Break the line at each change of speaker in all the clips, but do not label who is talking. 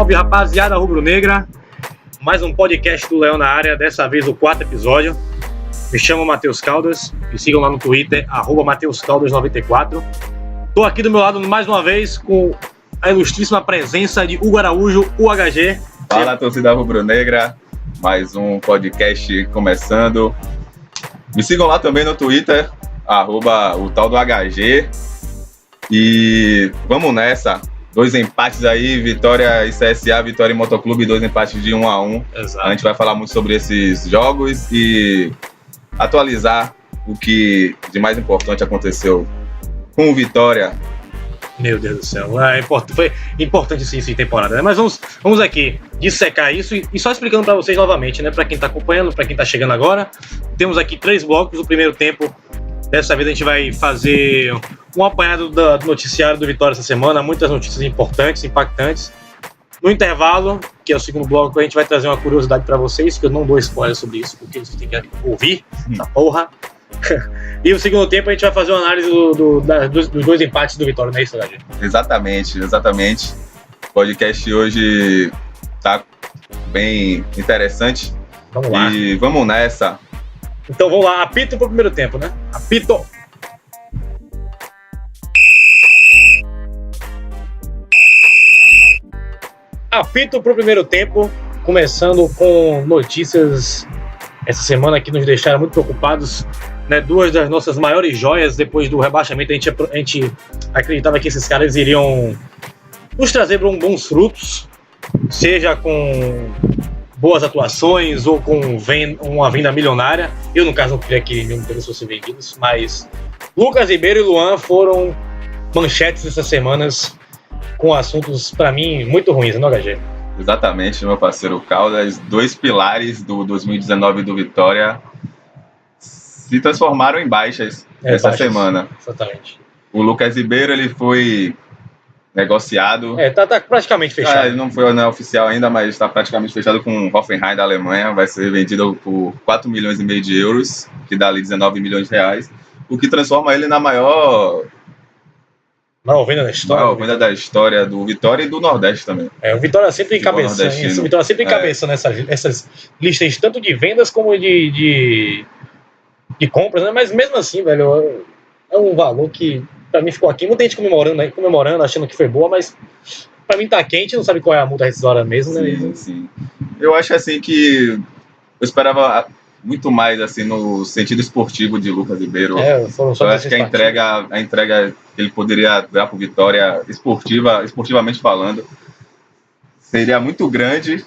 Salve, rapaziada rubro-negra. Mais um podcast do Leão na área, dessa vez o 4º episódio. Me chamo Matheus Caldas, me sigam lá no Twitter, @MatheusCaldas94. Tô aqui do meu lado mais uma vez com a ilustríssima presença de Hugo Araújo, UHG.
Fala, torcida rubro-negra, mais um podcast começando. Me sigam lá também no Twitter, o tal do HG. E vamos nessa. 2 empates aí, Vitória e CSA, Vitória e Motoclube, 2 empates de 1-1.
Exato.
A gente vai falar muito sobre esses jogos e atualizar o que de mais importante aconteceu com o Vitória.
Meu Deus do céu, foi importante essa temporada, né? Mas vamos aqui dissecar isso e só explicando para vocês novamente, né? Para quem tá acompanhando, para quem tá chegando agora, temos aqui 3 blocos. O primeiro tempo, dessa vez a gente vai fazer um apanhado do noticiário do Vitória essa semana, muitas notícias importantes, impactantes. No intervalo, que é o segundo bloco, a gente vai trazer uma curiosidade para vocês, que eu não dou spoiler sobre isso, porque vocês têm que ouvir essa porra. E no segundo tempo a gente vai fazer uma análise dos 2 empates do Vitória, não é isso, Gaji?
Exatamente. O podcast hoje tá bem interessante.
Vamos lá.
E vamos nessa.
Então vamos lá, apito pro primeiro tempo, né? Apito! Apito pro primeiro tempo, começando com notícias essa semana que nos deixaram muito preocupados, né? 2 das nossas maiores joias depois do rebaixamento. A gente acreditava que esses caras iriam nos trazer bons frutos, seja com boas atuações ou com uma venda milionária. Eu, no caso, não queria que meu interesse fosse vendidos, mas Lucas Ribeiro e Luan foram manchetes essas semanas com assuntos, para mim, muito ruins, não, HG?
Exatamente, meu parceiro Caldas. 2 pilares do 2019 do Vitória se transformaram em baixas essa semana.
Exatamente.
O Lucas Ribeiro, ele foi negociado.
Tá praticamente fechado.
Ele não foi oficial ainda, mas está praticamente fechado com o Hoffenheim da Alemanha. Vai ser vendido por 4,5 milhões de euros, que dá ali 19 milhões de reais, o que transforma ele na maior
venda da história.
Maior venda da história do Vitória e do Nordeste também.
O Vitória sempre encabeçando. O Vitória sempre encabeçando essas listas, tanto de vendas como de compras, né? Mas mesmo assim, velho, é um valor que pra mim ficou aqui. Muita gente comemorando, achando que foi boa, mas pra mim tá quente, não sabe qual é a multa rescisória mesmo, né?
Sim. Eu acho assim que eu esperava muito mais assim no sentido esportivo de Lucas Ribeiro.
Foram só
eu acho que a entrega que ele poderia dar pro Vitória, esportivamente falando, seria muito grande,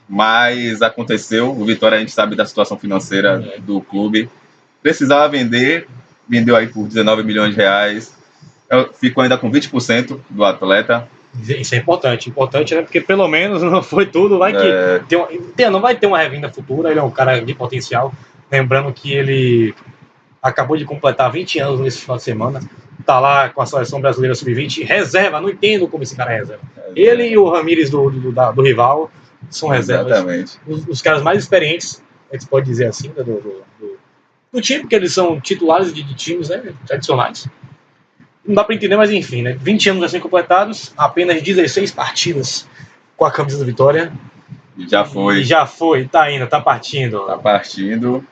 mas aconteceu. O Vitória, a gente sabe da situação financeira do clube, precisava vendeu aí por 19 milhões de reais, ficou ainda com 20% do atleta.
Isso é importante, né? Porque pelo menos não foi tudo, não vai ter uma revenda futura. Ele é um cara de potencial, lembrando que ele acabou de completar 20 anos nesse final de semana, tá lá com a seleção brasileira sub-20, reserva, não entendo como esse cara é reserva. Ele e o Ramírez do rival são reservas.
Exatamente.
Os caras mais experientes, a gente pode dizer assim, do time, porque eles são titulares de times, né, tradicionais. Não dá pra entender, mas enfim, né? 20 anos assim completados, apenas 16 partidas com a camisa do Vitória.
E já foi.
Tá partindo.
Tá partindo.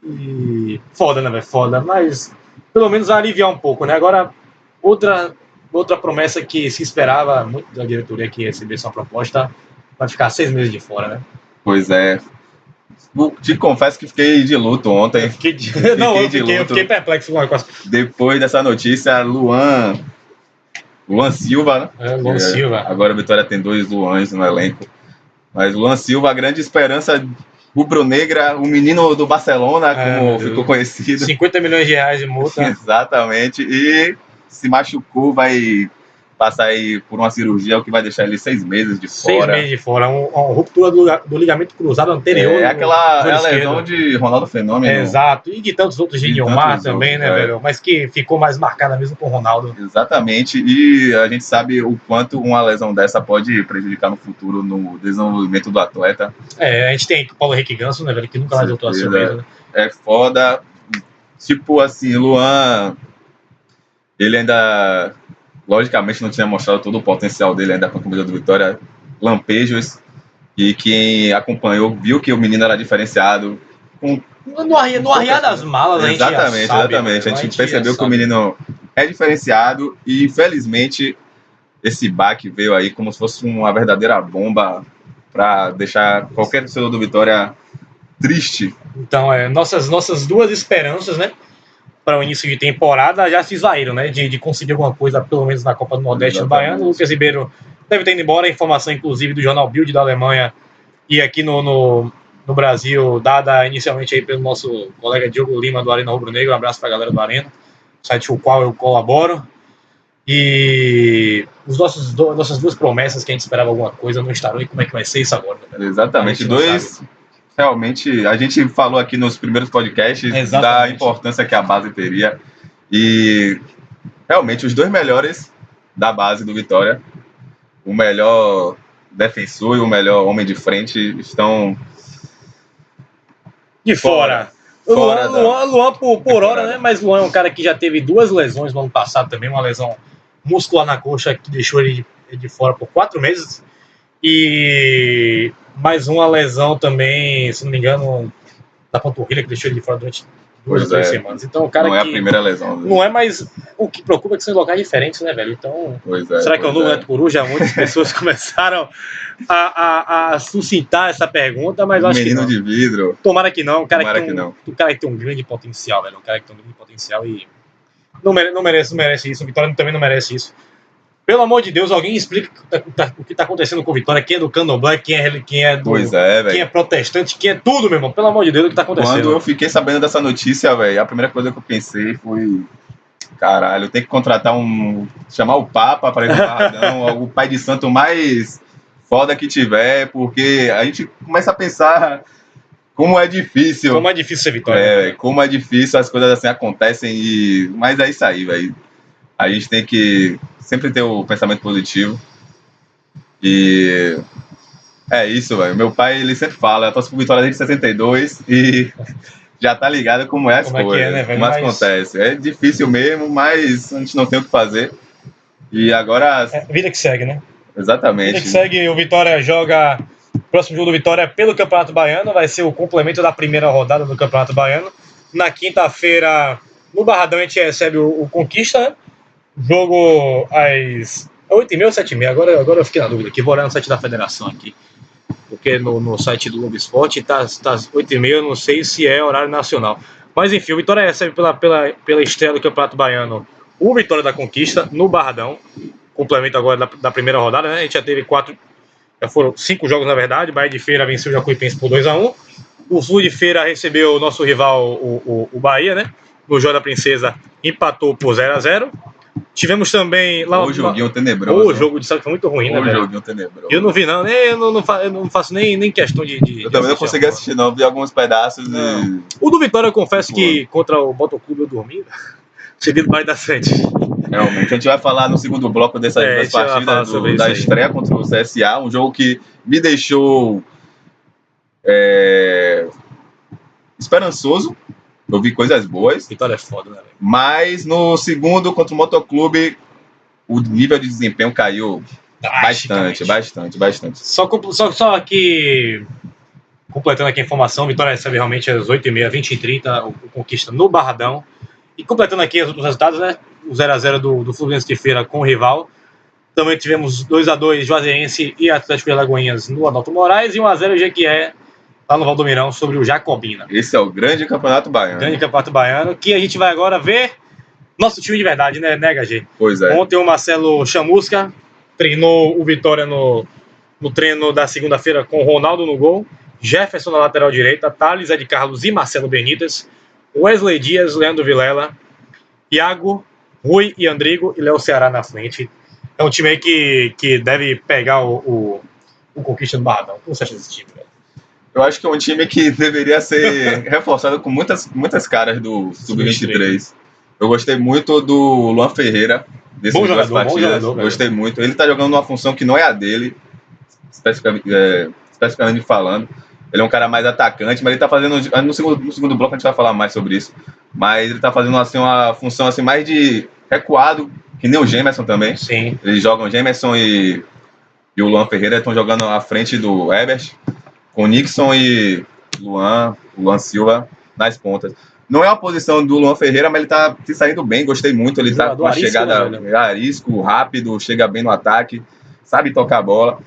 E foda, né, velho? Foda, mas pelo menos vai aliviar um pouco, né? Agora, outra promessa que se esperava muito da diretoria que recebesse uma proposta, vai ficar 6 meses de fora, né?
Pois é. Te confesso que fiquei de luto ontem.
Eu fiquei perplexo com a coisa.
Depois dessa notícia, Luan Silva, né?
Luan Silva.
Agora a Vitória tem 2 Luans no elenco. Mas Luan Silva, a grande esperança rubro-negra, o menino do Barcelona, como ficou conhecido.
50 milhões de reais de multa.
Exatamente. E se machucou, vai passar aí por uma cirurgia, o que vai deixar ele 6 meses de fora.
6 meses de fora, uma ruptura do ligamento cruzado anterior.
A lesão de Ronaldo Fenômeno.
Exato, e de tantos outros, de Nilmar também, né, velho? Mas que ficou mais marcada mesmo com o Ronaldo.
Exatamente, e a gente sabe o quanto uma lesão dessa pode prejudicar no futuro, no desenvolvimento do atleta.
A gente tem o Paulo Henrique Ganso, né, velho, que nunca mais voltou a ser mesmo, né?
É foda. Tipo assim, Luan, ele ainda logicamente não tinha mostrado todo o potencial dele ainda com a camisa do Vitória. lampejos, e quem acompanhou viu que o menino era diferenciado.
No arriar das malas,
exatamente,
sabe,
exatamente. A gente percebeu que o menino é diferenciado e, infelizmente, esse baque veio aí como se fosse uma verdadeira bomba para deixar qualquer torcedor do Vitória triste.
Então, nossas duas esperanças, né, para o início de temporada já se esvaíram, né, de conseguir alguma coisa, pelo menos na Copa do Nordeste do Baiano. O Lucas Ribeiro deve ter ido embora, a informação, inclusive, do jornal Bild da Alemanha e aqui no Brasil, dada inicialmente aí pelo nosso colega Diogo Lima, do Arena Rubro Negro. Um abraço para a galera do Arena, site com o qual eu colaboro. E nossas duas promessas que a gente esperava alguma coisa não estarão. E como é que vai ser isso agora?
Né? Exatamente, dois... Realmente, a gente falou aqui nos primeiros podcasts da importância que a base teria. E realmente os dois melhores da base do Vitória, o melhor defensor e o melhor homem de frente, estão
de fora. Luan por hora, né? Mas Luan é um cara que já teve 2 lesões no ano passado também, uma lesão muscular na coxa que deixou ele de fora por 4 meses. E mais uma lesão também, se não me engano, da panturrilha, que deixou ele de fora durante 2 ou 3 semanas. Então, o cara
não é a primeira lesão.
Não é, mas o que preocupa é que são em locais diferentes, né, velho? Então, será que é o novo Neto Coruja? Muitas pessoas começaram a suscitar essa pergunta, mas eu acho que não.
Menino de vidro.
Tomara que não. Um cara que tem um grande potencial, velho. Um cara que tem um grande potencial e não merece isso. O Vitória também não merece isso. Pelo amor de Deus, alguém explica o que está acontecendo com o Vitória, quem é do Candomblé, quem é protestante, quem é tudo, meu irmão. Pelo amor de Deus, o que está acontecendo?
Quando eu fiquei sabendo dessa notícia, velho, a primeira coisa que eu pensei foi: caralho, tem que contratar chamar o Papa para ir no Barradão, o pai de santo mais foda que tiver, porque a gente começa a pensar como é difícil.
Como é difícil ser Vitória.
Como é difícil, as coisas assim acontecem, mas é isso aí, velho. A gente tem que sempre ter o pensamento positivo. E é isso, velho. Meu pai, ele sempre fala, eu torço pro Vitória desde 62 e já tá ligado como é as coisas, né, como acontece. É difícil mesmo, mas a gente não tem o que fazer. E agora...
vida que segue, né?
Exatamente.
Vida que segue, o Vitória joga... O próximo jogo do Vitória é pelo Campeonato Baiano, vai ser o complemento da primeira rodada do Campeonato Baiano. Na quinta-feira, no Barradão, a gente recebe o Conquista, né? Jogo às 8h30 ou 7h30, agora eu fiquei na dúvida aqui, vou olhar no site da federação aqui, porque no site do Globo Esporte tá às 8h30, eu não sei se é horário nacional. Mas enfim, o Vitória recebe pela estreia do Campeonato Baiano o Vitória da Conquista no Barradão, complemento agora da primeira rodada, né? A gente já teve 5 jogos na verdade. Bahia de Feira venceu o Jacuipense por 2-1. O Flu de Feira recebeu o nosso rival, o Bahia, né? No Jogo da Princesa empatou por 0-0. Tivemos também lá
o joguinho tenebroso.
O jogo de sábado foi muito ruim, né, velho?
O joguinho tenebroso.
Eu não vi, não. Eu não faço nem questão de
eu também não consegui assistir, não. Vi alguns pedaços.
O do Vitória, eu confesso que contra o Motoclube eu dormi. Cheguei do bairro da Sete.
Realmente. A gente vai falar no segundo bloco dessas duas partidas da estreia contra o CSA. Um jogo que me deixou esperançoso. Eu vi coisas boas.
Vitória é foda, né, velho?
Mas no segundo, contra o Motoclube, o nível de desempenho caiu bastante.
Só aqui, completando aqui a informação, Vitória recebe realmente às 8h30, 20h30, o Conquista no Barradão. E completando aqui os outros resultados, né? O 0-0 do Fluminense de Feira com o rival. Também tivemos 2-2 Juazeirense e Atlético de Alagoinhas no Adalto Moraes. E 1-0 Jequié lá no Valdomirão sobre o Jacobina.
Esse é o grande Campeonato Baiano.
Grande Campeonato Baiano, que a gente vai agora ver nosso time de verdade, né, HG?
Pois é.
Ontem o Marcelo Chamusca treinou o Vitória no treino da segunda-feira com o Ronaldo no gol, Jefferson na lateral direita, Thales, Ed Carlos e Marcelo Benítez, Wesley Dias, Leandro Vilela, Iago, Rui e Andrigo e Léo Ceará na frente. É um time aí que deve pegar o Conquista do Barradão. Como você acha desse time, velho?
Eu acho que é um time que deveria ser reforçado com muitas caras do Sub-23. Eu gostei muito do Luan Ferreira, dessas duas partidas. Gostei muito. Ele tá jogando uma função que não é a dele, especificamente falando. Ele é um cara mais atacante, mas ele tá fazendo... No segundo bloco a gente vai falar mais sobre isso. Mas ele tá fazendo assim, uma função assim, mais de recuado, que nem o Gemerson também.
Sim.
Eles jogam Gemerson e e o Luan Ferreira estão jogando à frente do Herbert, com Nixon e Luan Silva nas pontas. Não é a posição do Luan Ferreira, mas ele tá se saindo bem, gostei muito. Ele tá com uma chegada arisco, rápido, chega bem no ataque, sabe tocar a bola.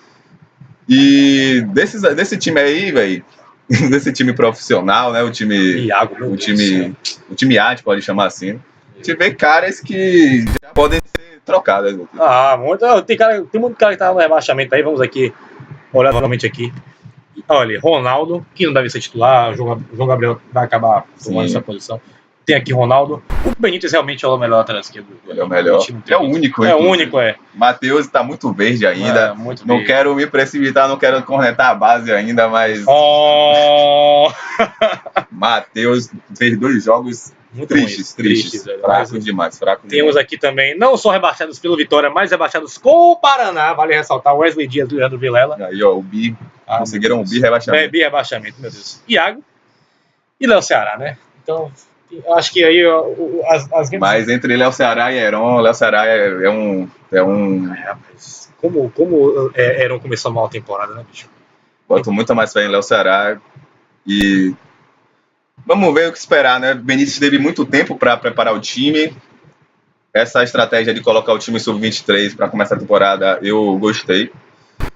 E desse time aí, velho, desse time profissional, né? O time A, a gente pode chamar assim. A gente vê caras que já podem ser trocados.
Tem muito cara que tá no rebaixamento aí, vamos aqui olhar novamente aqui. Olha, Ronaldo, que não deve ser titular, o João Gabriel vai acabar tomando essa posição. Tem aqui Ronaldo. O Benítez realmente é o melhor lateral esquerdo.
Ele é o melhor. É o único.
É o único, é.
Matheus tá muito verde ainda. Não quero me precipitar, não quero cornetar a base ainda, mas... Matheus fez 2 jogos muito tristes. Fracos demais.
Temos aqui também, não só rebaixados pelo Vitória, mas rebaixados com o Paraná. Vale ressaltar Wesley Dias e Leandro Vilela.
Aí, ó, o Bi. Conseguiram o bi-rebaixamento.
Bi-rebaixamento, meu Deus. Iago e Léo Ceará, né? Então, acho que aí as
Mas entre Léo Ceará e Heron, Léo Ceará é um...
rapaz, como Heron começou mal a temporada, né, bicho?
Boto muito mais fé em Léo Ceará e... Vamos ver o que esperar, né? Benítez teve muito tempo para preparar o time. Essa estratégia de colocar o time sub-23 para começar a temporada, eu gostei.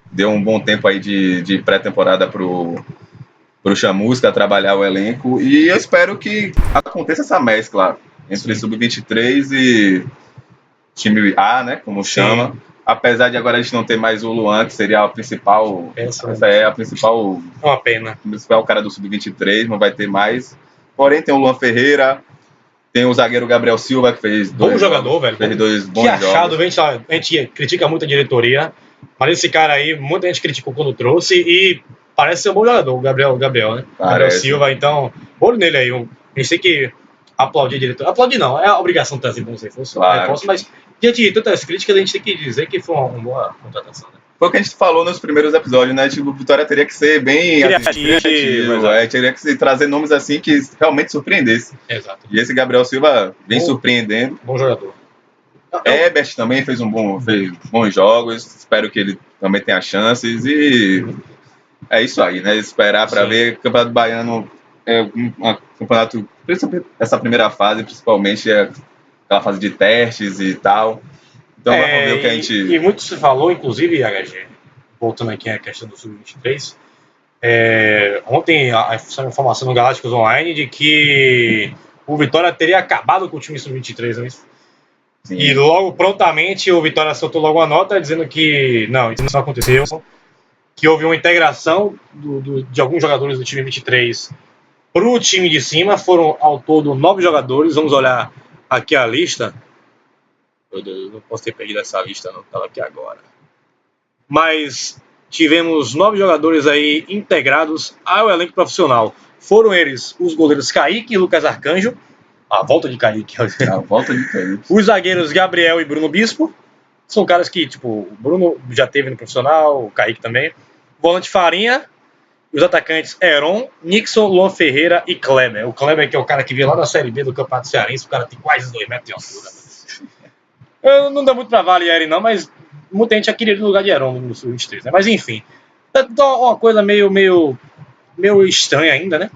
Deu um bom tempo aí de pré-temporada pro Chamusca trabalhar o elenco. E eu espero que aconteça essa mescla entre sub-23 e time A, né? Como chama. Sim. Apesar de agora a gente não ter mais o Luan, que seria a principal... Essa é a principal...
É uma pena.
O principal cara do sub-23, não vai ter mais. Porém, tem o Luan Ferreira, tem o zagueiro Gabriel Silva, que fez 2
bom jogador, velho.
Fez 2 bons
jogos. Que achado, a gente critica muito a diretoria, mas esse cara aí, muita gente criticou quando trouxe e parece ser um bom jogador, o Gabriel, né? Gabriel Silva, então, olho nele aí. A gente tem que aplaudir a diretoria. Aplaudir não, é a obrigação de trazer, como se fosse reforço, mas diante de tantas críticas, a gente tem que dizer que foi uma boa contratação, né?
Foi o que a gente falou nos primeiros episódios, né? Tipo, o Vitória teria que ser bem criativo, teria que trazer nomes assim que realmente surpreendessem.
Exato.
E esse Gabriel Silva vem surpreendendo.
Bom jogador.
Herbert também fez bons jogos, espero que ele também tenha chances e é isso aí, né? Esperar para ver. O Campeonato Baiano é um campeonato, essa primeira fase, principalmente, é aquela fase de testes e tal. Então vamos ver o que a gente...
E muito se falou, inclusive, HG, voltando aqui à questão do Sub-23, ontem a informação no Galácticos Online de que o Vitória teria acabado com o time Sub-23, não é isso? Sim. E logo, prontamente, o Vitória soltou logo uma nota dizendo que não, isso não aconteceu, que houve uma integração de alguns jogadores do time 23 para o time de cima, foram ao todo 9 jogadores, vamos olhar aqui a lista. Meu Deus, não posso ter perdido essa lista, não estava aqui agora. Mas tivemos 9 jogadores aí integrados ao elenco profissional. Foram eles os goleiros Kaique e Lucas Arcanjo. A volta de Kaique. Os zagueiros Gabriel e Bruno Bispo. São caras que, tipo, o Bruno já teve no profissional, o Kaique também. Volante Farinha. Os atacantes Heron, Nixon, Luan Ferreira e Kleber. O Kleber que é o cara que veio lá da Série B do Campeonato Cearense. O cara tem quase 2 metros de altura. Não dá muito pra avaliar ele não, mas muita gente já queria ir no lugar de Heron no Sub-23, né? Mas enfim, então uma coisa meio estranha ainda, né?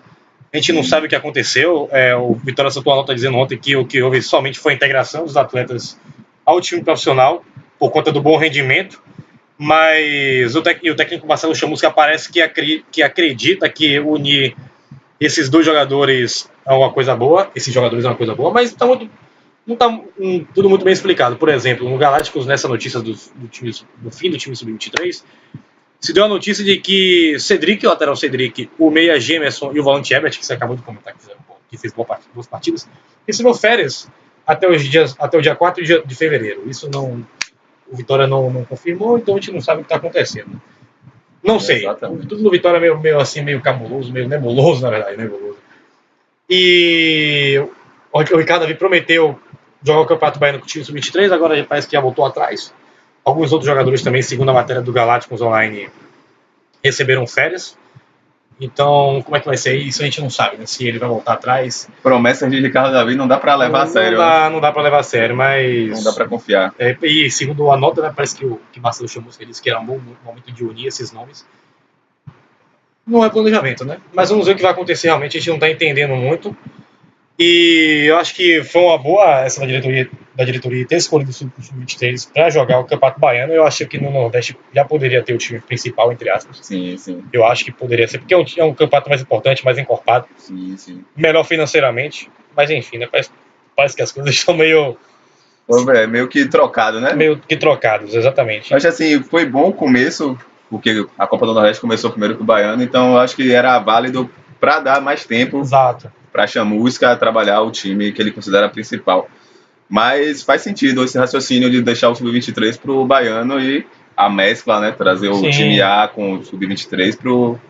A gente não sabe o que aconteceu. O Vitória soltou uma nota dizendo ontem que o que houve somente foi a integração dos atletas ao time profissional por conta do bom rendimento, mas o técnico Marcelo Chamusca parece que acredita que unir esses 2 jogadores é uma coisa boa, mas não está tudo muito bem explicado. Por exemplo, no Galácticos, nessa notícia do fim do time Sub-23, se deu a notícia de que Cedric, o lateral Cedric, o meia Gemerson e o volante Herbert, que você acabou de comentar que fez boas partidas, recebeu férias até o dia 4 de fevereiro. Isso não, o Vitória não confirmou, então a gente não sabe o que está acontecendo. Não sei. Exatamente. Tudo no Vitória é meio cabuloso, meio nebuloso, na verdade, nebuloso. E o Ricardo Davi prometeu jogar o Campeonato Baiano com o time Sub-23, agora parece que já voltou atrás. Alguns outros jogadores também, segundo a matéria do Galácticos Online, receberam férias. Então, como é que vai ser isso? A gente não sabe, né? Se ele vai voltar atrás.
Promessas de Ricardo Davi não dá pra levar a sério.
Não dá pra levar a sério, mas.
Não dá pra confiar.
E segundo a nota, né, parece que Marcelo Chamusca disse que era um bom momento de unir esses nomes. Não é planejamento, né? Mas vamos ver o que vai acontecer realmente. A gente não tá entendendo muito. E eu acho que foi uma boa essa da diretoria ter escolhido o Sub-23 para jogar o Campeonato Baiano. Eu acho que no Nordeste já poderia ter o time principal, entre aspas.
Sim, sim.
Eu acho que poderia ser, porque é um campeonato mais importante, mais encorpado.
Sim, sim.
Melhor financeiramente. Mas enfim, né? Parece que as coisas estão meio
que trocado, né?
Meio que trocados, exatamente.
Acho assim, foi bom o começo, porque a Copa do Nordeste começou primeiro que o Baiano, então eu acho que era válido para dar mais tempo.
Exato.
Para Chamusca trabalhar o time que ele considera principal. Mas faz sentido esse raciocínio de deixar o Sub-23 para o Baiano e a mescla, né? Trazer o time A com o Sub-23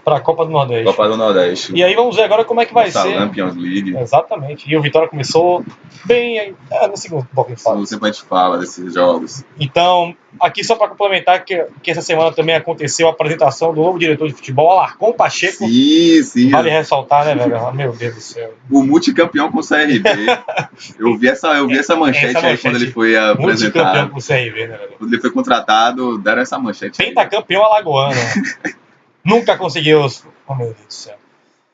para a
Copa do Nordeste.
Copa do Nordeste.
E aí vamos ver agora como é que vai ser.
Champions League.
Exatamente. E o Vitória começou bem no segundo bloco de fala.
Sempre a gente fala desses jogos.
Então, aqui só para complementar que essa semana também aconteceu a apresentação do novo diretor de futebol, Alarcon Pacheco.
Sim.
Vale ressaltar, né, velho? Meu Deus do céu.
O multicampeão com o CRB. eu vi essa manchete aí quando ele foi apresentado.
Multicampeão com o CRB, né, velho?
Quando ele foi contratado, deram essa manchete.
Pentacampeão alagoano. Nunca conseguiu. Oh, meu Deus do céu.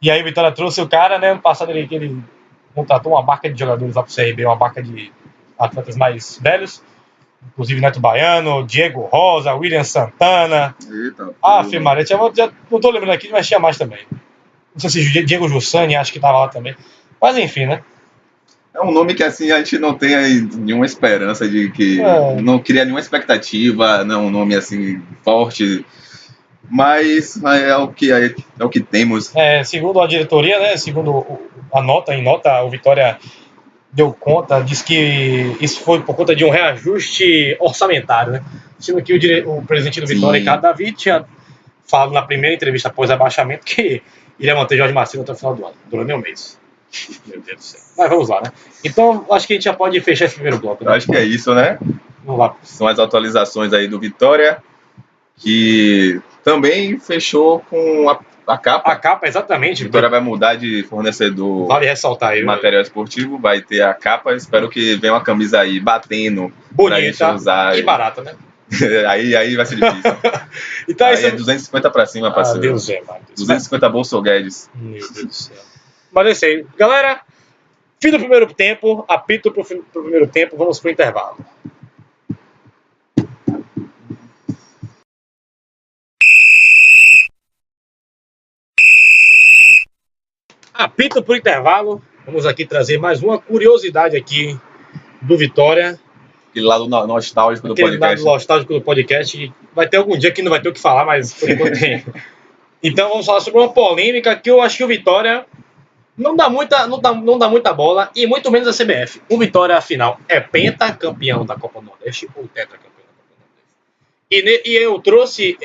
E aí o Vitória trouxe o cara, né? No passado ele contratou uma barca de jogadores lá pro CRB, uma barca de atletas mais velhos. Inclusive Neto Baiano, Diego Rosa, William Santana.
Eita.
Maria, já não tô lembrando aqui, mas tinha mais também. Não sei se Diego Jussani, acho que tava lá também. Mas enfim, né?
É um nome que assim a gente não tem nenhuma esperança de que. Não cria nenhuma expectativa, não é um nome assim forte. Mas é o que temos.
Segundo a diretoria, né? Segundo a nota, o Vitória deu conta, diz que isso foi por conta de um reajuste orçamentário, né? Sendo que o presidente do Vitória, Ricardo Davi, tinha falado na primeira entrevista após abaixamento que iria manter Jorge Macedo até o final do ano, durante um mês. Meu Deus do céu. Mas vamos lá, né? Então, acho que a gente já pode fechar esse primeiro bloco. Né?
Eu acho que é isso, né?
Vamos lá.
São as atualizações aí do Vitória, que também fechou com a capa.
A capa, exatamente.
A Vitória vai mudar de fornecedor.
Vale ressaltar aí.
Material esportivo, vai ter a capa. Espero que venha uma camisa aí batendo.
Bonita
pra gente usar.
E barata, né?
aí vai ser difícil.
Então,
aí é 250 pra cima, parceiro.
Deus é, mano.
250 Bolso Guedes.
Meu Deus do céu. Mas é isso aí. Galera, fim do primeiro tempo, apito pro primeiro tempo, vamos pro intervalo. Apito pro intervalo, vamos aqui trazer mais uma curiosidade aqui do Vitória.
Aquele lado nostálgico do podcast.
Aquele lado nostálgico do podcast. Vai ter algum dia que não vai ter o que falar, mas por enquanto tem. Então vamos falar sobre uma polêmica que eu acho que o Vitória não dá muita bola, e muito menos a CBF. O Vitória, afinal, é pentacampeão da Copa do Nordeste ou tetracampeão da Copa do Nordeste. E eu trouxe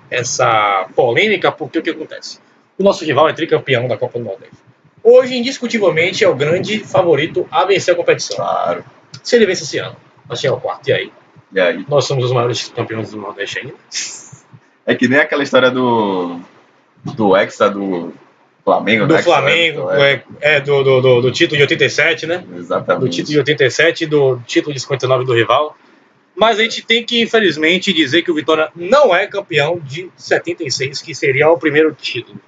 essa polêmica porque o que acontece? O nosso rival é tricampeão da Copa do Nordeste. Hoje, indiscutivelmente, é o grande favorito a vencer a competição.
Claro.
Se ele vence esse ano, vai chegar ao quarto. E aí? Nós somos os maiores campeões do Nordeste ainda.
É que nem aquela história do Hexa do Flamengo.
Do Flamengo, do título de 87, né?
Exatamente.
Do título de 87 e do título de 59 do rival. Mas a gente tem que, infelizmente, dizer que o Vitória não é campeão de 76, que seria o primeiro título.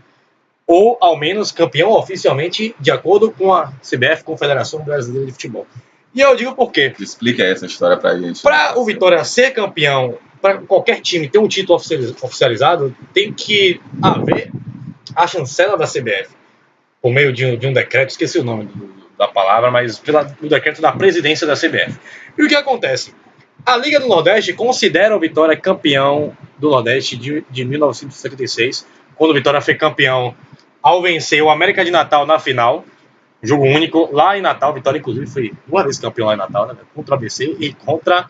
Ou, ao menos, campeão oficialmente, de acordo com a CBF, Confederação Brasileira de Futebol. E eu digo por quê.
Explica essa história pra gente.
Para o Vitória ser campeão, para qualquer time ter um título oficializado, tem que haver a chancela da CBF, por meio de um decreto, esqueci o nome da palavra, mas o decreto da presidência da CBF. E o que acontece? A Liga do Nordeste considera o Vitória campeão do Nordeste de 1976, quando o Vitória foi campeão ao vencer o América de Natal na final, jogo único, lá em Natal. O Vitória, inclusive, foi duas vezes campeão lá em Natal, né? Contra o ABC e contra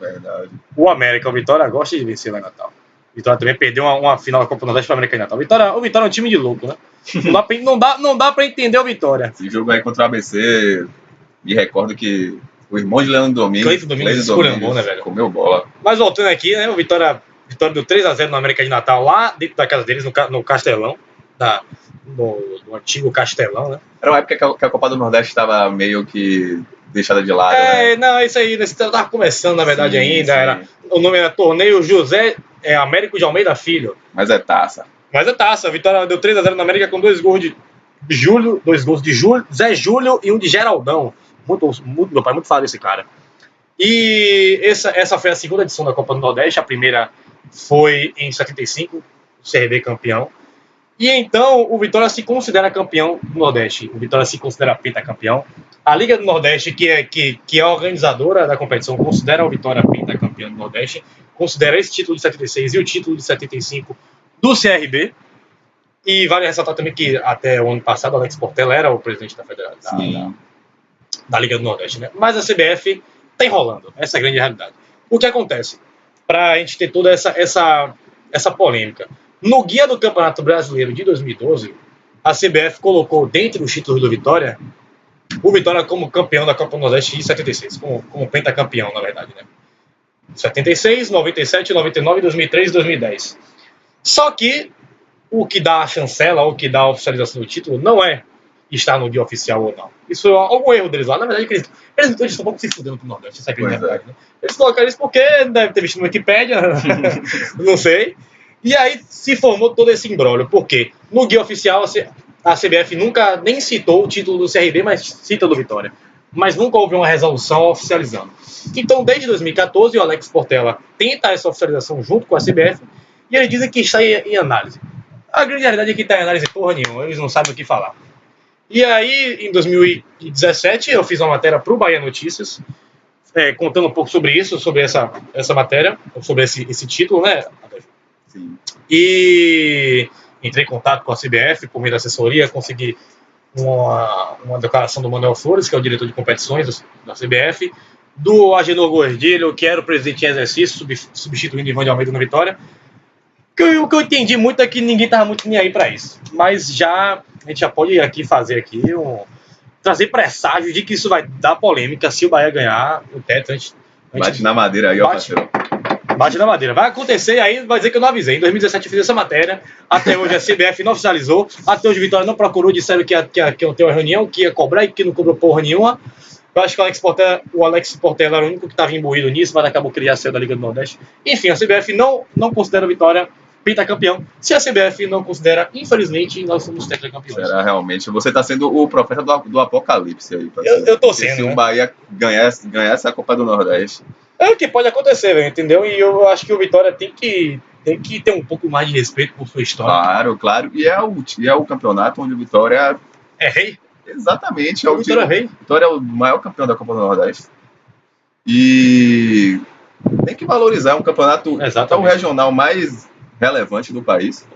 o América. O Vitória gosta de vencer lá em Natal. O Vitória também perdeu uma final da Copa do Nordeste para o América de Natal. O Vitória é um time de louco, né? Não dá para entender o Vitória.
Esse jogo aí contra o ABC, me recordo que o irmão de Leandro Domingos,
Cleiton Domingos esculhambou, né, velho?
Comeu bola.
Mas voltando aqui, né? O Vitória deu 3-0 no América de Natal, lá dentro da casa deles, no Castelão. do antigo Castelão, né?
Era uma época que a Copa do Nordeste estava meio que deixada de lado, né?
Não, isso aí, estava começando, na verdade,
Sim,
ainda.
sim.
O nome era Torneio José Américo de Almeida Filho.
Mas é taça.
Mas é taça, a Vitória deu 3-0 na América com 2 gols de Júlio, Zé Júlio e um de Geraldão. Meu pai muito fala desse cara. E essa foi a segunda edição da Copa do Nordeste. A primeira foi em 75, o CRB campeão. E então o Vitória se considera campeão do Nordeste. O Vitória se considera pentacampeão. A Liga do Nordeste, que é a organizadora da competição, considera o Vitória pentacampeão do Nordeste. Considera esse título de 76 e o título de 75 do CRB. E vale ressaltar também que até o ano passado o Alex Portela era o presidente da Liga do Nordeste, né? Mas a CBF está enrolando. Essa é a grande realidade. O que acontece? Para a gente ter toda essa polêmica. No guia do Campeonato Brasileiro de 2012, a CBF colocou dentro dos títulos do Vitória o Vitória como campeão da Copa do Nordeste de 76, como pentacampeão, na verdade, né? 76, 97, 99, 2003 e 2010. Só que o que dá a chancela, ou o que dá a oficialização do título, não é estar no guia oficial ou não. Isso é algum erro deles lá. Na verdade, eles estão um pouco se fudendo pro Nordeste, essa é a grande verdade, né? Eles colocaram isso porque deve ter visto no Wikipédia, não sei. E aí se formou todo esse imbróglio. Por quê? No guia oficial, a CBF nunca nem citou o título do CRB, mas cita do Vitória. Mas nunca houve uma resolução oficializando. Então, desde 2014, o Alex Portela tenta essa oficialização junto com a CBF e eles dizem que está em análise. A grande realidade é que está em análise porra nenhuma, eles não sabem o que falar. E aí, em 2017, eu fiz uma matéria para o Bahia Notícias, contando um pouco sobre isso, sobre essa matéria, sobre esse título, né?
Sim.
E entrei em contato com a CBF, por meio da assessoria, consegui uma declaração do Manuel Flores, que é o diretor de competições da CBF, do Agenor Gordilho, que era o presidente em exercício, substituindo Ivan de Almeida na Vitória. O que eu entendi muito é que ninguém estava muito nem aí para isso. Mas a gente já pode aqui fazer trazer presságio de que isso vai dar polêmica se o Bahia ganhar o teto.
Bate na madeira aí, ó, parceiro.
Bate na madeira. Vai acontecer, aí vai dizer que eu não avisei. Em 2017 eu fiz essa matéria, até hoje a CBF não oficializou, até hoje o Vitória não procurou, disseram que ia ter uma reunião, que ia cobrar e que não cobrou porra nenhuma. Eu acho que o Alex Portela era o único que estava imbuído nisso, mas acabou criando a sede da Liga do Nordeste. Enfim, a CBF não considera a Vitória pentacampeão. Se a CBF não considera, infelizmente, nós somos tetracampeões.
Será realmente? Você está sendo o profeta do apocalipse aí.
Eu tô sendo,
se
né?
o Bahia ganhar essa Copa do Nordeste.
É o que pode acontecer, velho, entendeu? E eu acho que o Vitória tem que ter um pouco mais de respeito por sua história.
Claro. E é o campeonato onde o Vitória...
É rei?
Exatamente.
O Vitória é rei.
O Vitória é o maior campeão da Copa do Nordeste. E tem que valorizar um campeonato tão regional mais relevante do país.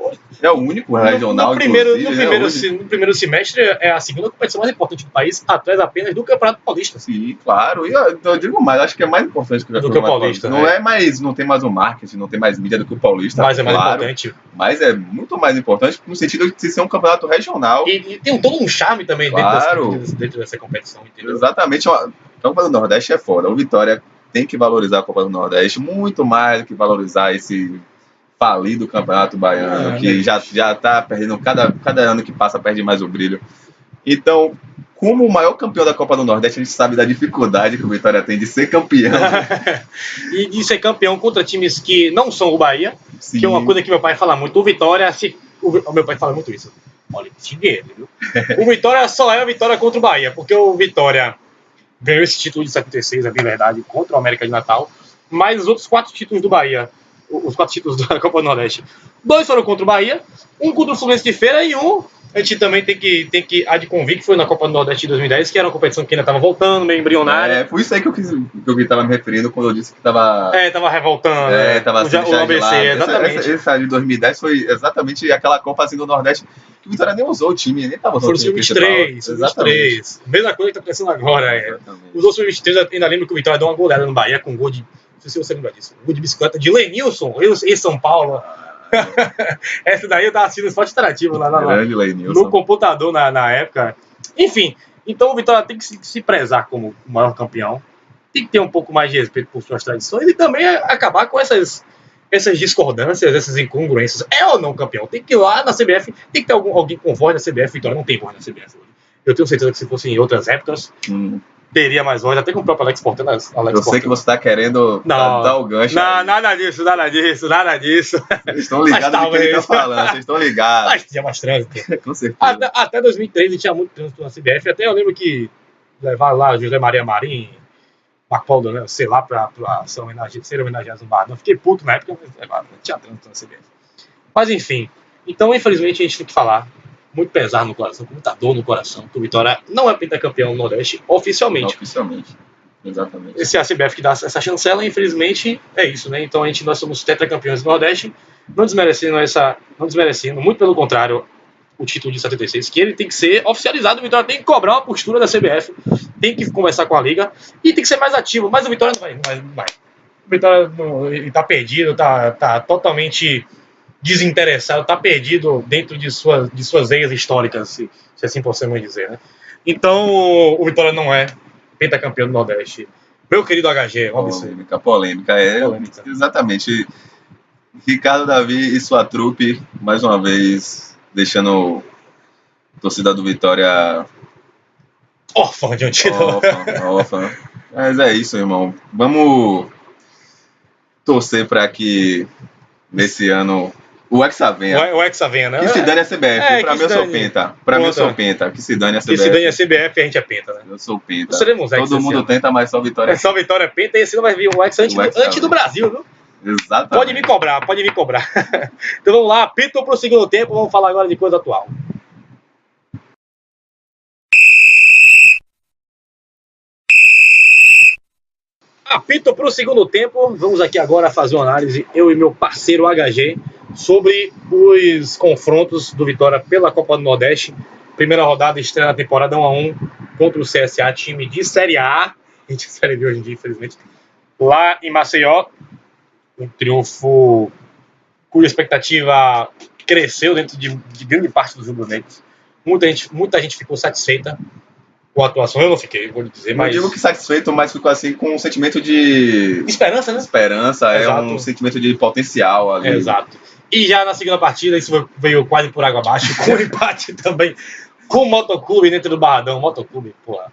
É o único regional,
no primeiro semestre é a segunda competição mais importante do país, atrás apenas do Campeonato Paulista.
Sim, claro. E eu digo mais, acho que é mais importante que o Campeonato Paulista. Não tem mais o marketing, não tem mais mídia do que o Paulista.
Mas é mais importante.
Mas é muito mais importante no sentido de ser um campeonato regional.
E tem todo um charme também dentro dessa competição, entendeu?
Exatamente. A Copa do Nordeste é foda. O Vitória tem que valorizar a Copa do Nordeste muito mais do que valorizar esse falido Campeonato Baiano, que já tá perdendo, cada ano que passa perde mais o brilho. Então, como o maior campeão da Copa do Nordeste, a gente sabe da dificuldade que o Vitória tem de ser campeão.
E de ser campeão contra times que não são o Bahia,
Sim.
Que é uma coisa que meu pai fala muito. O Vitória, o meu pai fala muito isso. Olha, que xingueiro, viu? O Vitória só é a vitória contra o Bahia, porque o Vitória ganhou esse título de 76, é bem verdade, contra o América de Natal, mas os outros 4 títulos do Bahia, os 4 títulos da Copa do Nordeste, 2 foram contra o Bahia, um contra o Fluminense de Feira e um a gente também tem que há de convir que foi na Copa do Nordeste de 2010, que era uma competição que ainda estava voltando, meio embrionária.
Foi isso aí que eu estava me referindo quando eu disse que estava...
Tava revoltando.
Tava
o ABC, exatamente.
Essa de 2010 foi exatamente aquela Copa assim do Nordeste que o Vitória nem usou o time, nem estava usando o time principal.
Sub-23. Mesma coisa que está acontecendo agora. Usou o Sub-23, ainda lembro que o Vitória deu uma goleada no Bahia com um gol de... Não sei se você lembra disso. Um gol de bicicleta de Lenilson, em São Paulo. Essa daí eu tava assistindo esporte interativo lá no computador na época. Enfim, então o Vitória tem que se prezar como o maior campeão, tem que ter um pouco mais de respeito por suas tradições e também acabar com essas discordâncias, essas incongruências. É ou não campeão? Tem que ir lá na CBF, tem que ter alguém com voz na CBF. Vitória não tem voz na CBF hoje. Eu tenho certeza que se fosse em outras épocas, teria mais voz, até com o próprio Alex Portela.
Eu sei que você está querendo dar o gancho.
Não, nada disso.
Vocês estão ligados do que ele está falando, vocês estão ligados.
Mas tinha mais trânsito.
Com certeza.
Até 2013 tinha muito trânsito na CBF, até eu lembro que levaram lá José Maria Marim, Marco Paulo, né, sei lá, pra ser homenageados no Barradão. Fiquei puto na época, mas não tinha trânsito na CBF. Mas enfim, então infelizmente a gente tem que falar, muito pesar no coração, com muita dor no coração, que o Vitória não é pentacampeão no Nordeste oficialmente.
Oficialmente, exatamente.
Esse é a CBF que dá essa chancela, infelizmente é isso, né? Então nós somos tetracampeões do Nordeste, não desmerecendo, muito pelo contrário, o título de 76, que ele tem que ser oficializado. O Vitória tem que cobrar uma postura da CBF, tem que conversar com a Liga e tem que ser mais ativo. Mas o Vitória não vai. O Vitória está perdido, está totalmente desinteressado, está perdido dentro de suas veias históricas, se assim podemos dizer, né? Então o Vitória não é pentacampeão do Nordeste. Meu querido HG,
polêmica. Exatamente. Ricardo Davi e sua trupe, mais uma vez, deixando a torcida do Vitória
órfã de um título.
Órfã. Mas é isso, irmão. Vamos torcer para que nesse ano o Hexa venha.
O Hexa venha, né?
Que se dane a CBF. Pra mim eu sou penta. Eu sou penta. Que se dane a CBF.
Que se dane a CBF, a gente é penta, né?
Eu sou penta.
Todo
mundo tenta, mas só Vitória.
Só Vitória é penta e esse não vai vir o Hexa antes do Brasil, viu?
Exatamente.
Pode me cobrar. Então vamos lá, apito pro segundo tempo, vamos falar agora de coisa atual. Apito pro segundo tempo, vamos aqui agora fazer uma análise, eu e meu parceiro HG, sobre os confrontos do Vitória pela Copa do Nordeste. Primeira rodada, estreia na temporada 1-1 contra o CSA, time de Série A. A gente Série B hoje em dia, infelizmente. Lá em Maceió. Um triunfo cuja expectativa cresceu dentro de grande parte dos rubro-negros. Muita gente ficou satisfeita com a atuação. Eu não fiquei, vou lhe dizer, mas...
Não digo que satisfeito, mas ficou assim com um sentimento de...
Esperança, né?
Esperança, exato. É um sentimento de potencial ali.
Exato. E já na segunda partida, isso veio quase por água abaixo, com um empate também com o Motoclube dentro do Barradão. Motoclube, porra.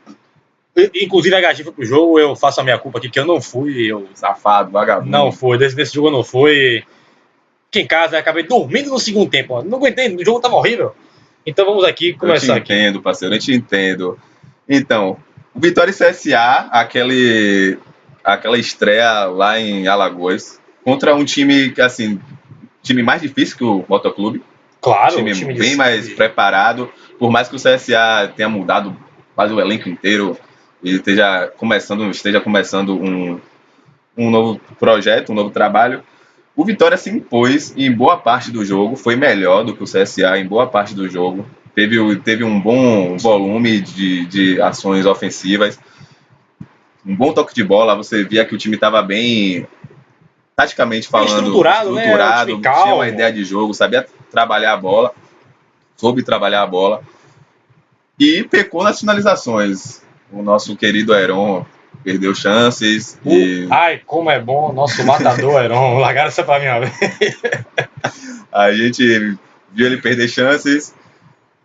Inclusive a HG foi pro jogo, eu faço a minha culpa aqui, que eu não fui.
Safado, vagabundo.
Não fui, desse jogo eu não fui. Aqui em casa eu acabei dormindo no segundo tempo, ó. Não aguentei, o jogo tava horrível. Então vamos aqui começar.
Eu te entendo, parceiro, eu te entendo. Então, o Vitória e CSA, aquela estreia lá em Alagoas, contra um time que, assim, time mais difícil que o Motoclube.
Claro,
time bem mais preparado, por mais que o CSA tenha mudado quase o elenco inteiro e esteja começando um novo projeto, um novo trabalho. O Vitória se impôs em boa parte do jogo, foi melhor do que o CSA em boa parte do jogo. Teve um bom volume de ações ofensivas, um bom toque de bola. Você via que o time estava bem, taticamente falando,
estruturado, né?
Tinha uma ideia de jogo, sabia trabalhar a bola, soube trabalhar a bola e pecou nas finalizações. O nosso querido Heron perdeu chances.
Ai, como é bom o nosso matador Heron. Largaram essa pra mim, ó.
A gente viu ele perder chances.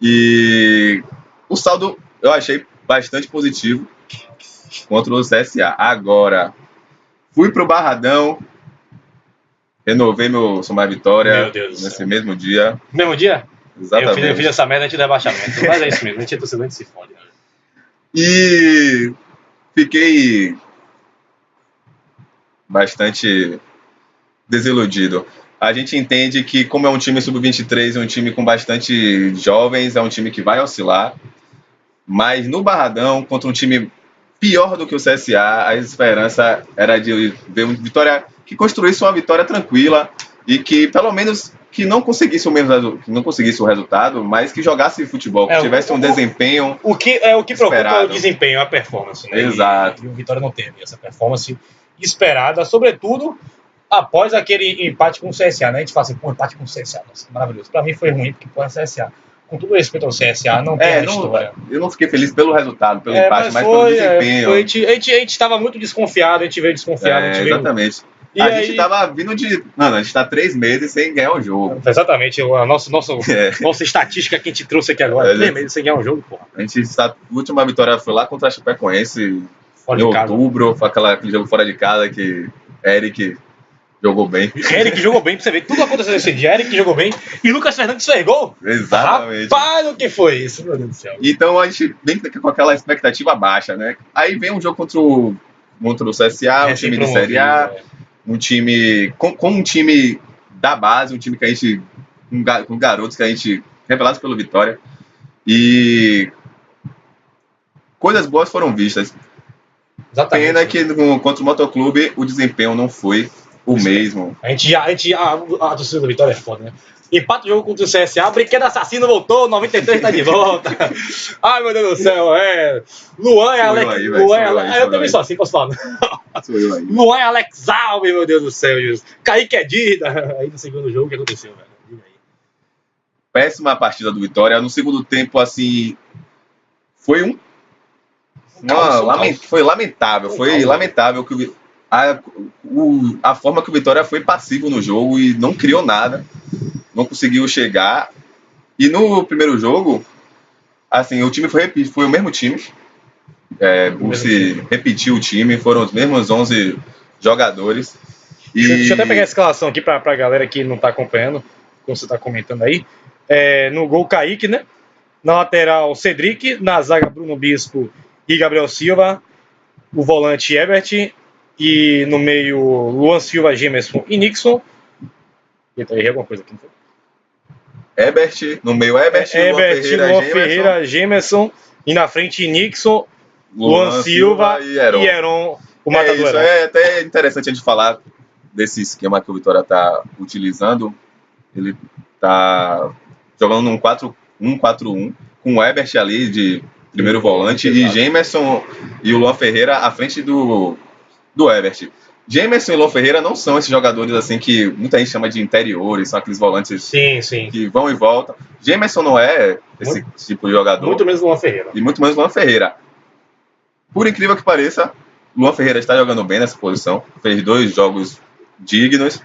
E o saldo eu achei bastante positivo contra o CSA. Agora, fui pro Barradão, renovei meu Somar Vitória nesse mesmo dia.
Mesmo dia?
Exatamente.
Eu fiz essa merda de rebaixamento. Mas é isso mesmo, a gente é torcedor, a gente se fode. Né?
E fiquei bastante desiludido. A gente entende que, como é um time sub-23, é um time com bastante jovens, é um time que vai oscilar. Mas no Barradão, contra um time pior do que o CSA, a esperança era de ver uma vitória que construísse uma vitória tranquila e que, pelo menos, que não conseguisse o resultado, mas que jogasse futebol, que tivesse um desempenho.
O que preocupa é o desempenho, a performance. Né?
Exato.
E o Vitória não teve essa performance esperada, sobretudo após aquele empate com o CSA. Né? A gente fala assim, empate com o CSA, nossa, maravilhoso. Pra mim foi ruim, porque foi o CSA. Com todo respeito ao CSA, não tem história.
Eu não fiquei feliz pelo resultado, pelo empate, mas pelo desempenho.
A gente estava muito desconfiado, a gente veio desconfiado.
Exatamente.
E
a gente tava vindo de... Mano, a gente tá 3 meses sem ganhar o jogo.
Exatamente, a nossa estatística que a gente trouxe aqui agora. 3 meses sem ganhar um jogo, porra.
A última vitória foi lá contra a Chapecoense
Fora
em
de casa.
outubro. Foi aquele jogo fora de casa que Eric jogou bem.
Eric jogou bem, pra você ver. Tudo aconteceu nesse dia. Eric jogou bem e Lucas Fernandes fez gol.
Exatamente.
Rapaz, o que foi isso, meu Deus do céu.
Então a gente vem com aquela expectativa baixa, né? Aí vem um jogo contra o CSA, um time de Série A, um time com um time da base, um time que a gente com garotos que a gente revelados pelo Vitória, e coisas boas foram vistas.
Exatamente.
Pena que contra o Motoclube o desempenho não foi o mesmo.
A torcida do Vitória é foda, né? Empata o jogo contra o CSA, brinquedo assassino voltou, 93 tá de volta. Ai, meu Deus do céu, Luan e Alex. Eu também sou assim, posso falar.
Sou eu aí.
Luan e Alex Alves, meu Deus do céu. Kaique Edida. Aí no segundo jogo, o que aconteceu, velho? Diga aí.
Péssima partida do Vitória. No segundo tempo, assim, foi foi lamentável. Foi lamentável que a forma que o Vitória foi passivo no jogo e não criou nada. Não conseguiu chegar. E no primeiro jogo, assim, o time foi o mesmo time. Bussi repetiu o time, foram os mesmos 11 jogadores.
Deixa eu até pegar a escalação aqui pra galera que não tá acompanhando, como você tá comentando aí. No gol, Kaique, né? Na lateral, Cedric. Na zaga, Bruno Bispo e Gabriel Silva. O volante, Ebert. E no meio, Luan Silva, Gemerson e Nixon. Eita, errei alguma coisa aqui, não foi?
Ebert, no meio Luan Ferreira,
Gemerson. E na frente, Nixon, Luan Silva e Heron, o matador.
Isso é até interessante a gente falar desse esquema que o Vitória está utilizando. Ele está jogando num 4-1-4-1, com o Ebert ali de primeiro volante e Gemerson e o Luan Ferreira à frente do Ebert. Gemerson e Luan Ferreira não são esses jogadores assim que muita gente chama de interiores, são aqueles volantes que vão e voltam. Gemerson não é esse tipo de jogador.
Muito menos Luan Ferreira.
E muito menos Luan Ferreira. Por incrível que pareça, Luan Ferreira está jogando bem nessa posição, fez 2 jogos dignos,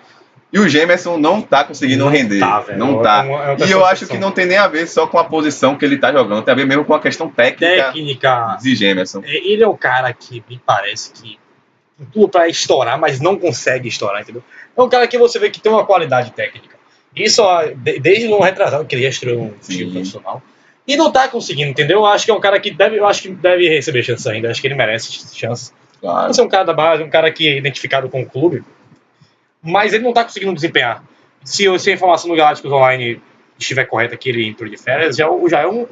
e o Gemerson não está conseguindo render. Não tá. E eu acho que não tem nem a ver só com a posição que ele está jogando, tem a ver mesmo com a questão técnica de Gemerson.
Ele é o cara que me parece que tem tudo para estourar, mas não consegue estourar, entendeu? É um cara que você vê que tem uma qualidade técnica. Isso desde um retrasado que ele já estreou um time profissional. E não tá conseguindo, entendeu? Eu acho que é um cara que deve receber chance ainda. Acho que ele merece chance.
Claro.
Você é um cara da base, um cara que é identificado com o clube, mas ele não tá conseguindo desempenhar. Se a informação do Galácticos Online estiver correta que ele entrou de férias, já é um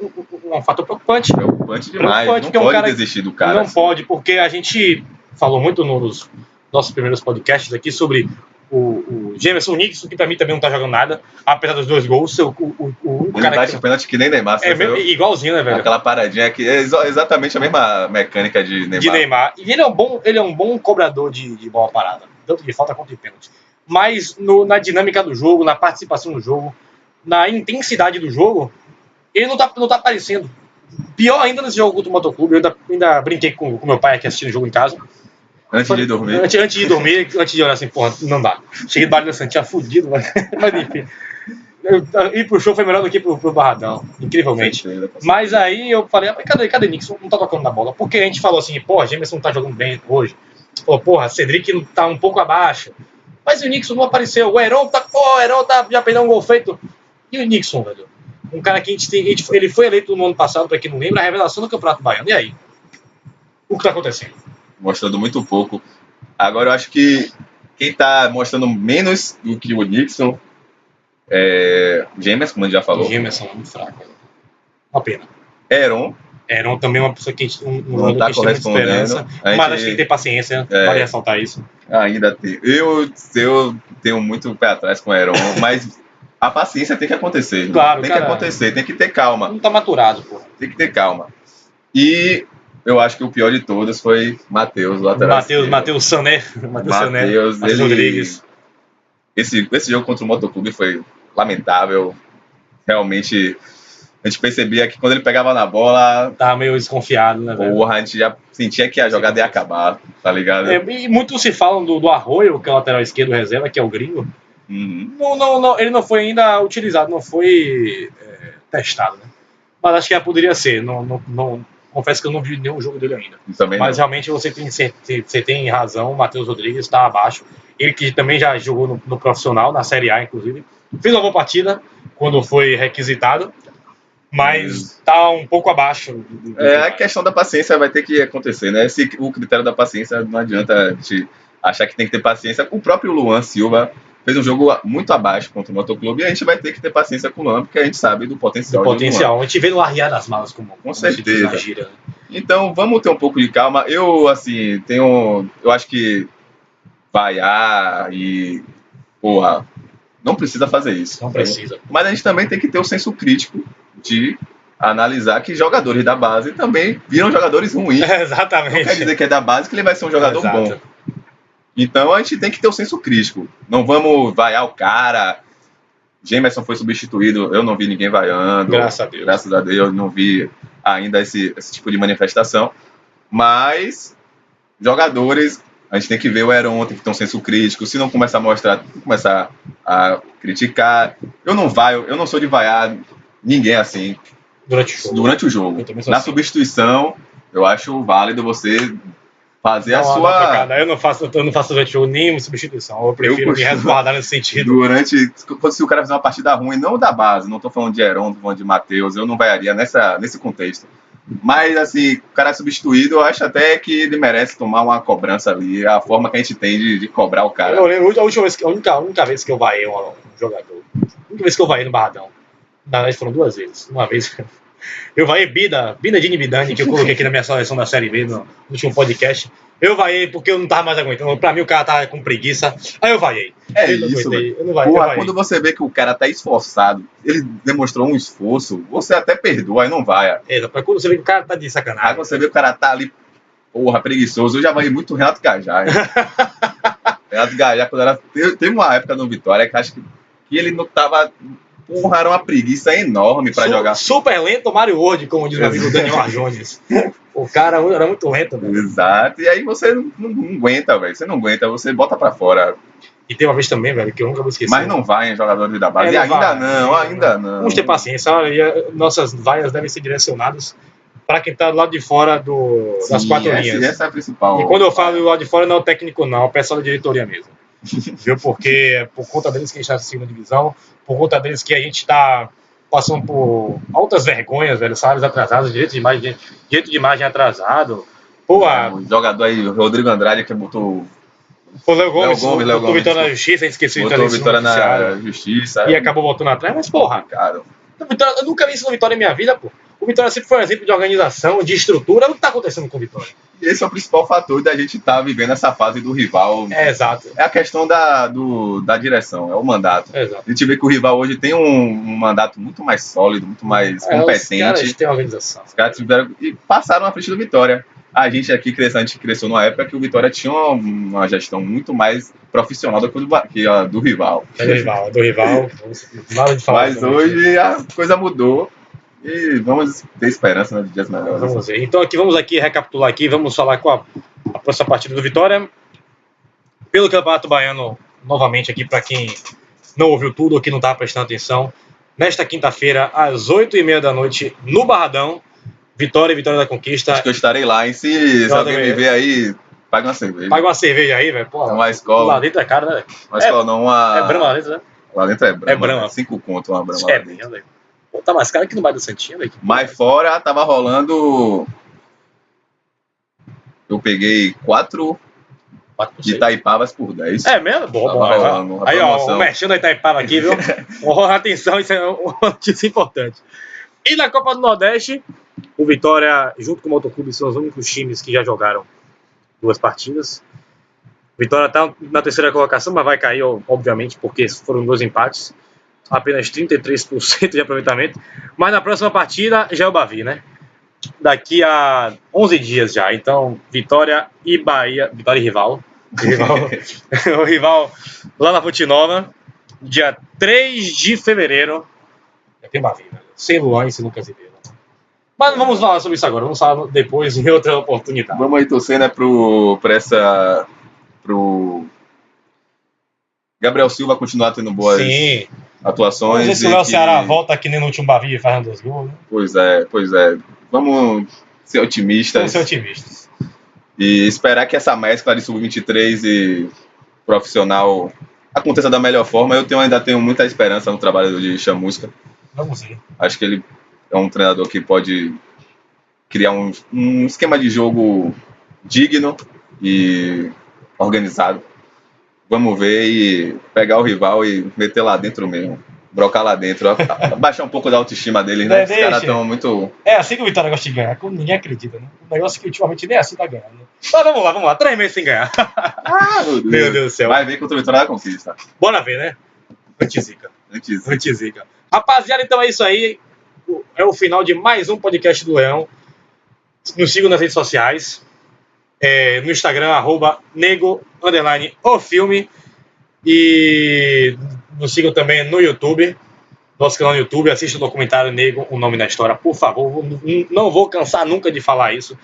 fator preocupante.
Preocupante demais. Não pode desistir do cara.
Não pode, porque a gente falou muito nos nossos primeiros podcasts aqui sobre o Gemerson Nixon, que pra mim também não tá jogando nada, apesar dos 2 gols.
Ele cara bate o pênalti que nem Neymar.
Igualzinho, né, velho?
Aquela paradinha que é exatamente a mesma mecânica de Neymar.
E ele é um bom cobrador de bola parada, tanto de falta quanto de pênalti. Mas na dinâmica do jogo, na participação do jogo, na intensidade do jogo, ele não tá aparecendo. Pior ainda nesse jogo contra o Motoclube, eu ainda brinquei com meu pai aqui assistindo o jogo em casa.
Antes de dormir.
Antes de olhar assim, porra, não dá. Cheguei do Barra da Santinha fudido, mas enfim. Ir pro show foi melhor do que pro Barradão, incrivelmente. Mas aí eu falei, cadê Nixon? Não tá tocando na bola. Porque a gente falou assim, porra, Gemerson não tá jogando bem hoje. Porra, Cedric tá um pouco abaixo. Mas o Nixon não apareceu. O Heron já perdeu um gol feito. E o Nixon, velho? Um cara que ele foi eleito no ano passado, pra quem não lembra, a revelação do Campeonato Baiano. E aí? O que tá acontecendo?
Mostrando muito pouco. Agora eu acho que quem tá mostrando menos do que o Nixon é Gemerson, como a gente já falou.
Gemerson é muito fraco. Uma pena.
Heron
também é uma pessoa que
não tá correspondendo.
Esperança, mas acho que tem que ter paciência. Vale ressaltar isso.
Ainda tem. Eu tenho muito pé atrás com o Heron, mas a paciência tem que acontecer.
Claro,
tem que acontecer, tem que ter calma.
Não tá maturado, pô.
Tem que ter calma. E eu acho que o pior de todos foi Matheus, lateral.
Matheus Sané. Matheus Rodrigues.
Esse jogo contra o Motoclube foi lamentável. Realmente a gente percebia que quando ele pegava na bola,
Tava meio desconfiado, né, velho?
porra, a gente já sentia que a jogada ia acabar, tá ligado?
E muito se falam do Arroyo, que é o lateral esquerdo reserva, que é o gringo.
Uhum.
Não, ele não foi ainda utilizado, não foi testado, né? Mas acho que poderia ser. Confesso que eu não vi nenhum jogo dele ainda.
Também
Mas
não.
realmente você tem razão, o Matheus Rodrigues está abaixo. Ele que também já jogou no profissional, na Série A, inclusive. Fez uma boa partida quando foi requisitado, mas está um pouco abaixo.
A questão da paciência vai ter que acontecer, né? O critério da paciência, não adianta a gente achar que tem que ter paciência. O próprio Luan Silva fez um jogo muito abaixo contra o Motoclube e a gente vai ter que ter paciência com o Luan, porque a gente sabe do potencial.
A gente vê no arriar das malas como
certeza.
Gira, né?
Então vamos ter um pouco de calma. Eu acho que vaiar e porra, não precisa fazer isso.
Não precisa.
Mas a gente também tem que ter o senso crítico de analisar que jogadores da base também viram jogadores ruins.
Exatamente.
Não quer dizer que é da base que ele vai ser um jogador bom. Então a gente tem que ter o senso crítico. Não vamos vaiar o cara. Jamerson foi substituído, eu não vi ninguém vaiando.
Graças a Deus.
Graças a Deus, não vi ainda esse tipo de manifestação. Mas jogadores, a gente tem que ver o Heron, tem que ter um senso crítico. Se não começar a mostrar, começar a criticar. Eu não sou de vaiar ninguém assim durante o jogo. Na substituição, eu acho válido você fazer a sua...
Eu não faço durante o jogo nenhuma substituição. Eu prefiro me resguardar nesse sentido.
Se o cara fizer uma partida ruim, não da base, não tô falando de Heron, tô falando de Matheus, eu não vaiaria nesse contexto. Mas, assim, o cara substituído, eu acho até que ele merece tomar uma cobrança ali, a forma que a gente tem de cobrar o cara.
Eu lembro, a única vez que eu vaiei um jogador, a única vez que eu vaiei no Barradão, na verdade foram 2 vezes. Uma vez eu vaiei Bida Dini Bidani, que eu coloquei aqui na minha seleção da Série B no último podcast. Eu vaiei porque eu não tava mais aguentando. Pra mim o cara tava com preguiça. Aí eu vaiei.
Quando você vê que o cara tá esforçado, ele demonstrou um esforço, você até perdoa e não vaia.
Mas quando você vê que o cara tá de sacanagem.
Aí você vê que o cara tá ali, porra, preguiçoso. Eu já vaiei muito Renato Gajá. Renato Gajá, quando era... Teve uma época no Vitória que acho que ele não tava... Porra, era uma preguiça enorme pra jogar.
Super lento, Mario World, como diz meu amigo Daniel Arjones. O cara era muito lento, velho.
Exato, e aí você não aguenta, velho. Você não aguenta, você bota pra fora.
E tem uma vez também, velho, que eu nunca vou esquecer.
Mas não vai em jogadores da base. Ainda não.
Vamos ter paciência. Olha, nossas vaias devem ser direcionadas para quem tá do lado de fora das 4 linhas.
Essa é a principal.
E quando eu falo do lado de fora, não é o técnico, não, é o pessoal da diretoria mesmo. Viu? Porque é por conta deles que a gente está na segunda divisão, por conta deles que a gente está passando por altas vergonhas, velho, salários atrasados, direito de imagem atrasado. Pô,
o jogador aí, o Rodrigo Andrade, que botou
o Léo Gomes,
botou
Vitória na Justiça, a gente esqueceu
de Vitória na Justiça.
E acabou voltando atrás, mas porra, cara. Eu nunca vi isso no Vitória na minha vida, pô. O Vitória sempre foi um exemplo de organização, de estrutura. O que tá acontecendo com o Vitória?
E esse é o principal fator da gente estar vivendo essa fase do rival.
Exato.
É a questão da direção, é o mandato.
Exato.
A gente vê que o rival hoje tem um mandato muito mais sólido, muito mais competente.
Os caras têm organização.
Os caras tiveram e passaram na frente do Vitória. A gente aqui cresceu numa época que o Vitória tinha uma gestão muito mais profissional do que a do rival.
Do rival. Nada de falar.
Mas hoje a coisa mudou. E vamos ter esperança, né, de dias melhores.
Vamos ver. Então vamos recapitular aqui, vamos falar com a próxima partida do Vitória. Pelo Campeonato Baiano, novamente aqui, para quem não ouviu tudo ou que não estava prestando atenção, nesta quinta-feira, às 8h30 da noite, no Barradão, Vitória da Conquista.
Acho que eu estarei lá, hein? Se alguém me ver aí, paga uma cerveja.
Paga uma cerveja aí, velho.
Uma escola.
Lá dentro é caro, né?
Uma escola não, uma...
É Brahma lá dentro, né?
Lá dentro é Brahma.
É Brahma.
5 conto uma Brahma.
É bem, velho. Tá mais caro que no bairro do Santinha, velho.
Mas fora tava rolando. Eu peguei 4 Itaipavas por 10.
É mesmo? Bom. Aí, ó, o merchan da Itaipava aqui, viu? Atenção, isso é uma notícia importante. E na Copa do Nordeste, o Vitória, junto com o Motoclube, são os únicos times que já jogaram 2 partidas. O Vitória tá na 3ª colocação, mas vai cair, obviamente, porque foram 2 empates. Apenas 33% de aproveitamento. Mas na próxima partida já é o Bavi, né? Daqui a 11 dias já. Então, Vitória e Bahia. Vitória e rival. O rival lá na Fonte Nova. Dia 3 de fevereiro. Já tem Bavi, né? sem Luan e sem Lucas Ribeiro. Mas não vamos falar sobre isso agora, vamos falar depois em outra oportunidade.
Vamos aí torcer, né, pro Gabriel Silva continuar tendo boas atuações.
Vamos ver se o Léo Ceará volta que nem no último Bavi fazendo 2 gols. Né?
Pois é. Vamos ser otimistas. E esperar que essa mescla de sub-23 e profissional aconteça da melhor forma. Eu ainda tenho muita esperança no trabalho de Chamusca.
Vamos ver.
Acho que ele é um treinador que pode criar um esquema de jogo digno e organizado. Vamos ver e pegar o rival e meter lá dentro mesmo. Brocar lá dentro. Baixar um pouco da autoestima deles, né? Os caras estão muito...
É assim que o Vitória gosta de ganhar, como ninguém acredita, né? Um negócio que ultimamente nem assim tá ganhando. Mas vamos lá. 3 meses sem ganhar. Meu Deus do céu.
Vai ver contra o Vitória da Conquista.
Bora ver, né? Antizica. Rapaziada, então é isso aí. É o final de mais um podcast do Leão. Nos sigam nas redes sociais. No Instagram, @nego_ofilme. E nos sigam também no YouTube. Nosso canal no YouTube. Assista o documentário Nego, o nome da história, por favor. Não vou cansar nunca de falar isso.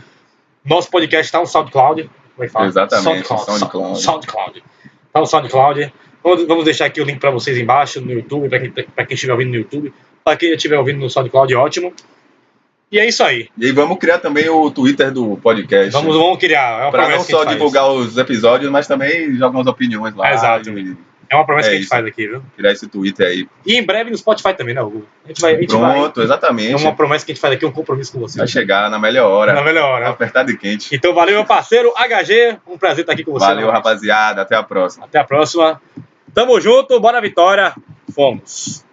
Nosso podcast está no SoundCloud.
Exatamente,
SoundCloud. Está no SoundCloud. Vamos deixar aqui o link para vocês embaixo no YouTube, para quem estiver ouvindo no YouTube. Para quem estiver ouvindo no SoundCloud, ótimo. E é isso aí.
E vamos criar também o Twitter do podcast.
Vamos criar.
Para não só divulgar os episódios, mas também jogar umas opiniões lá.
Exato. É uma promessa que a gente faz aqui, viu?
Criar esse Twitter aí.
E em breve no Spotify também, né, Hugo?
Exatamente.
É uma promessa que a gente faz aqui, um compromisso com vocês.
Vai chegar na melhor hora. Apertado e quente.
Então valeu, meu parceiro HG. Um prazer estar aqui com você.
Valeu, rapaziada. Até a próxima.
Tamo junto. Bora Vitória. Fomos.